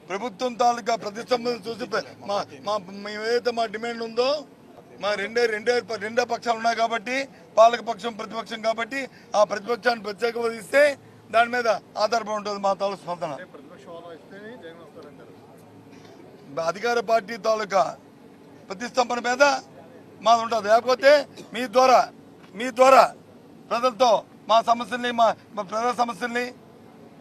ప్రభుత్వం తాలూకా ప్రతిష్టంభన చూసి ఏదైతే మా డిమాండ్ ఉందో మా రెండో పక్షాలు ఉన్నాయి కాబట్టి పాలక పక్షం ప్రతిపక్షం కాబట్టి ఆ ప్రతిపక్షాన్ని ప్రత్యేక ఇస్తే దాని మీద ఆధారపడి ఉంటుంది మా తాలూకు స్పందన. అధికార పార్టీ తాలూకా ప్రతిష్టంభన మీద మాది ఉంటుంది. లేకపోతే మీ ద్వారా ప్రజలతో మా సమస్యల్ని మా ప్రజల సమస్యల్ని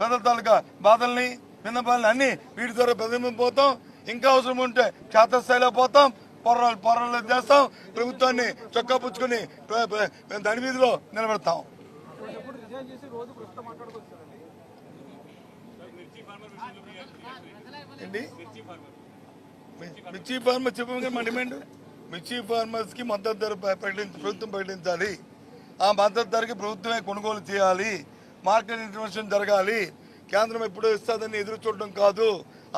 ప్రజల తాలూకా బాధల్ని విన్నపాలని అన్ని వీటి ద్వారా ప్రతిబింబిపోతాం. ఇంకా అవసరం ఉంటే క్షేత్రస్థాయిలో పోతాం, పోరాటాలు చేస్తాం, ప్రభుత్వాన్ని చొక్కా పుచ్చుకొని దాని వీధిలో నిలబెడతాం. ఏంటి మిర్చి ఫార్మర్స్ చెప్పగా మా డిమాండ్ మిర్చి ఫార్మర్స్ కి మద్దతు ధర ప్రభుత్వం ప్రకటించాలి. ఆ మద్దతు ధరకి ప్రభుత్వమే కొనుగోలు చేయాలి. మార్కెట్ ఇంటర్వెన్షన్ జరగాలి. కేంద్రం ఎప్పుడో ఇస్తుందని ఎదురు చూడడం కాదు.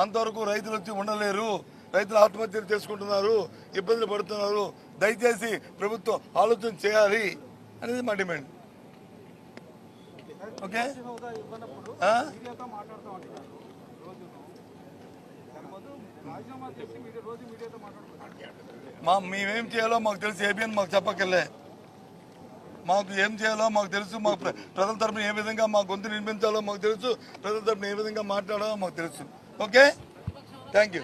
అంతవరకు రైతులు వచ్చి ఉండలేరు. రైతులు ఆత్మహత్యలు చేసుకుంటున్నారు, ఇబ్బందులు పడుతున్నారు. దయచేసి ప్రభుత్వం ఆలోచన చేయాలి అనేది మా డిమాండ్. ఓకే, మేమేం చేయాలో మాకు తెలుసు. ఏబిఎన్ మాకు చెప్పక్కర్లే. మాకు ఏం చేయాలో మాకు తెలుసు. మాకు ప్రజల తరపున ఏ విధంగా మా గొంతు నిర్మించాలో మాకు తెలుసు. ప్రజల తరపున ఏ విధంగా మాట్లాడాలో మాకు తెలుసు. Okay, thank you.